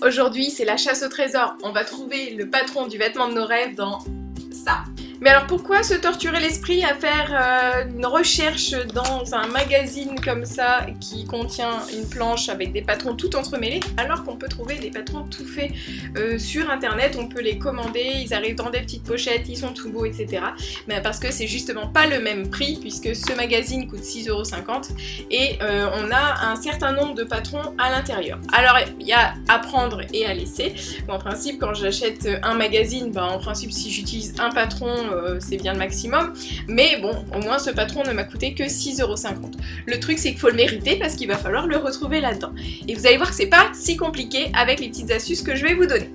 Aujourd'hui, c'est la chasse au trésor. On va trouver le patron du vêtement de nos rêves dans ça. Mais alors pourquoi se torturer l'esprit à faire une recherche dans un magazine comme ça qui contient une planche avec des patrons tout entremêlés alors qu'on peut trouver des patrons tout faits sur internet, on peut les commander, ils arrivent dans des petites pochettes, ils sont tout beaux, etc. Mais parce que c'est justement pas le même prix puisque ce magazine coûte 6,50 € et on a un certain nombre de patrons à l'intérieur. Alors il y a à prendre et à laisser. Bon, en principe quand j'achète un magazine, en principe si j'utilise un patron c'est bien le maximum, mais bon, au moins ce patron ne m'a coûté que 6,50 €. Le truc c'est qu'il faut le mériter parce qu'il va falloir le retrouver là-dedans. Et vous allez voir que c'est pas si compliqué avec les petites astuces que je vais vous donner.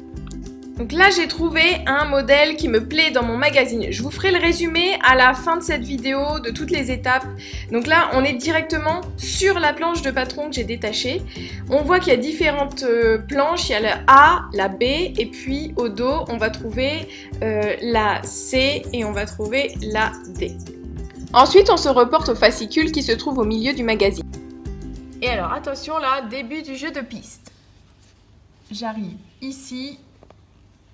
Donc là j'ai trouvé un modèle qui me plaît dans mon magazine. Je vous ferai le résumé à la fin de cette vidéo de toutes les étapes. Donc là on est directement sur la planche de patron que j'ai détachée. On voit qu'il y a différentes planches, il y a la A, la B et puis au dos on va trouver la C et on va trouver la D. Ensuite on se reporte au fascicule qui se trouve au milieu du magazine. Et alors attention là, début du jeu de piste. J'arrive ici.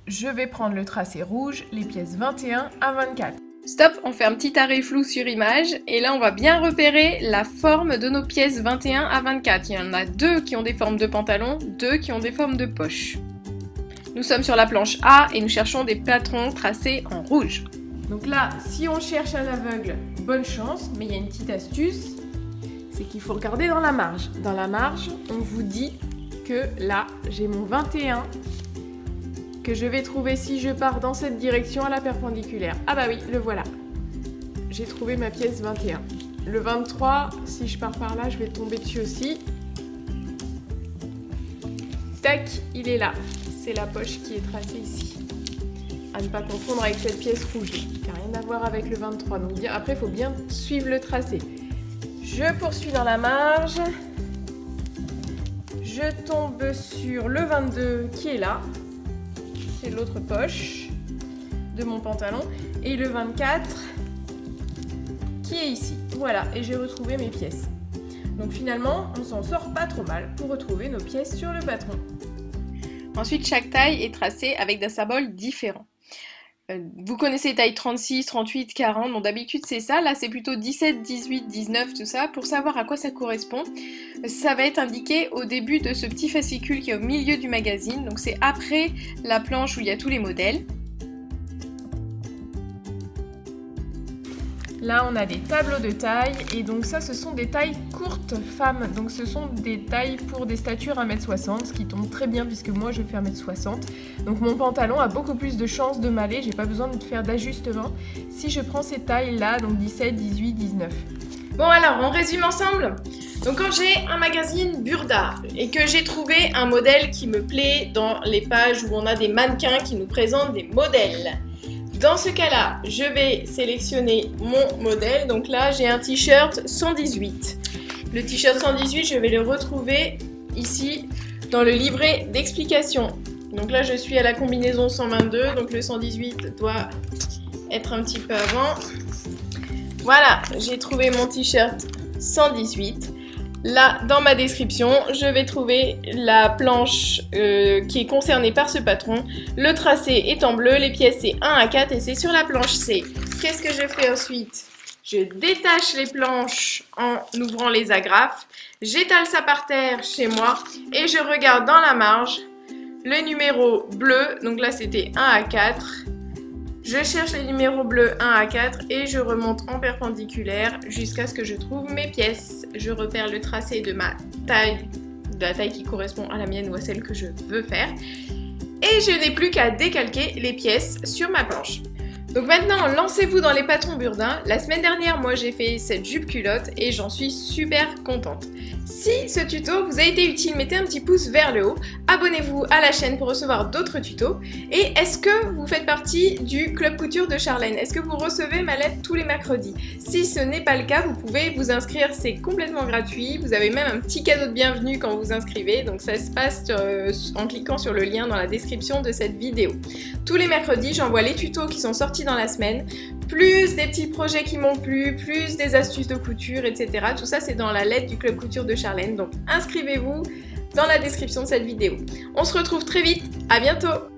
Je vais prendre le tracé rouge, les pièces 21 à 24. Stop, on fait un petit arrêt flou sur image et là on va bien repérer la forme de nos pièces 21 à 24. Il y en a 2 qui ont des formes de pantalon, 2 qui ont des formes de poche. Nous sommes sur la planche A et nous cherchons des patrons tracés en rouge. Donc là, si on cherche à l'aveugle, bonne chance, mais il y a une petite astuce, c'est qu'il faut regarder dans la marge. Dans la marge, on vous dit que là, j'ai mon 21 que je vais trouver si je pars dans cette direction à la perpendiculaire. Ah bah oui, le voilà. J'ai trouvé ma pièce 21. Le 23, si je pars par là, je vais tomber dessus aussi. Tac, il est là. C'est la poche qui est tracée ici. À ne pas confondre avec cette pièce rouge, qui n'a rien à voir avec le 23. Donc après, il faut bien suivre le tracé. Je poursuis dans la marge. Je tombe sur le 22 qui est là. C'est l'autre poche de mon pantalon. Et le 24 qui est ici. Voilà, et j'ai retrouvé mes pièces. Donc finalement, on s'en sort pas trop mal pour retrouver nos pièces sur le patron. Ensuite, chaque taille est tracée avec des symboles différents. Vous connaissez les tailles 36, 38, 40, bon d'habitude c'est ça, là c'est plutôt 17, 18, 19, tout ça. Pour savoir à quoi ça correspond, ça va être indiqué au début de ce petit fascicule qui est au milieu du magazine, donc c'est après la planche où il y a tous les modèles. Là on a des tableaux de taille et donc ça ce sont des tailles courtes femmes, donc ce sont des tailles pour des statures 1m60, ce qui tombe très bien puisque moi je fais 1m60. Donc mon pantalon a beaucoup plus de chances de m'aller, j'ai pas besoin de faire d'ajustement si je prends ces tailles là, donc 17, 18, 19. Bon alors on résume ensemble. Donc quand j'ai un magazine Burda et que j'ai trouvé un modèle qui me plaît dans les pages où on a des mannequins qui nous présentent des modèles. Dans ce cas-là, je vais sélectionner mon modèle. Donc là, j'ai un t-shirt 118. Le t-shirt 118, je vais le retrouver ici dans le livret d'explication. Donc là, je suis à la combinaison 122. Donc le 118 doit être un petit peu avant. Voilà, j'ai trouvé mon t-shirt 118. Là, dans ma description, je vais trouver la planche qui est concernée par ce patron. Le tracé est en bleu, les pièces c'est 1 à 4 et c'est sur la planche C. Qu'est-ce que je fais ensuite? Je détache les planches en ouvrant les agrafes. J'étale ça par terre chez moi et je regarde dans la marge le numéro bleu. Donc là, c'était 1 à 4. Je cherche les numéros bleus 1 à 4 et je remonte en perpendiculaire jusqu'à ce que je trouve mes pièces. Je repère le tracé de ma taille, de la taille qui correspond à la mienne ou à celle que je veux faire. Et je n'ai plus qu'à décalquer les pièces sur ma planche. Donc maintenant, lancez-vous dans les patrons Burda. La semaine dernière, moi j'ai fait cette jupe culotte et j'en suis super contente. Si ce tuto vous a été utile, mettez un petit pouce vers le haut, abonnez-vous à la chaîne pour recevoir d'autres tutos. Et est-ce que vous faites partie du club couture de Charlène? Est-ce que vous recevez ma lettre tous les mercredis? Si ce n'est pas le cas, vous pouvez vous inscrire, c'est complètement gratuit. Vous avez même un petit cadeau de bienvenue quand vous vous inscrivez, donc ça se passe en cliquant sur le lien dans la description de cette vidéo. Tous les mercredis, j'envoie les tutos qui sont sortis dans la semaine, plus des petits projets qui m'ont plu, plus des astuces de couture, etc. Tout ça, c'est dans la lettre du club couture de Charlène. Donc inscrivez-vous, dans la description de cette vidéo. On se retrouve très vite, à bientôt!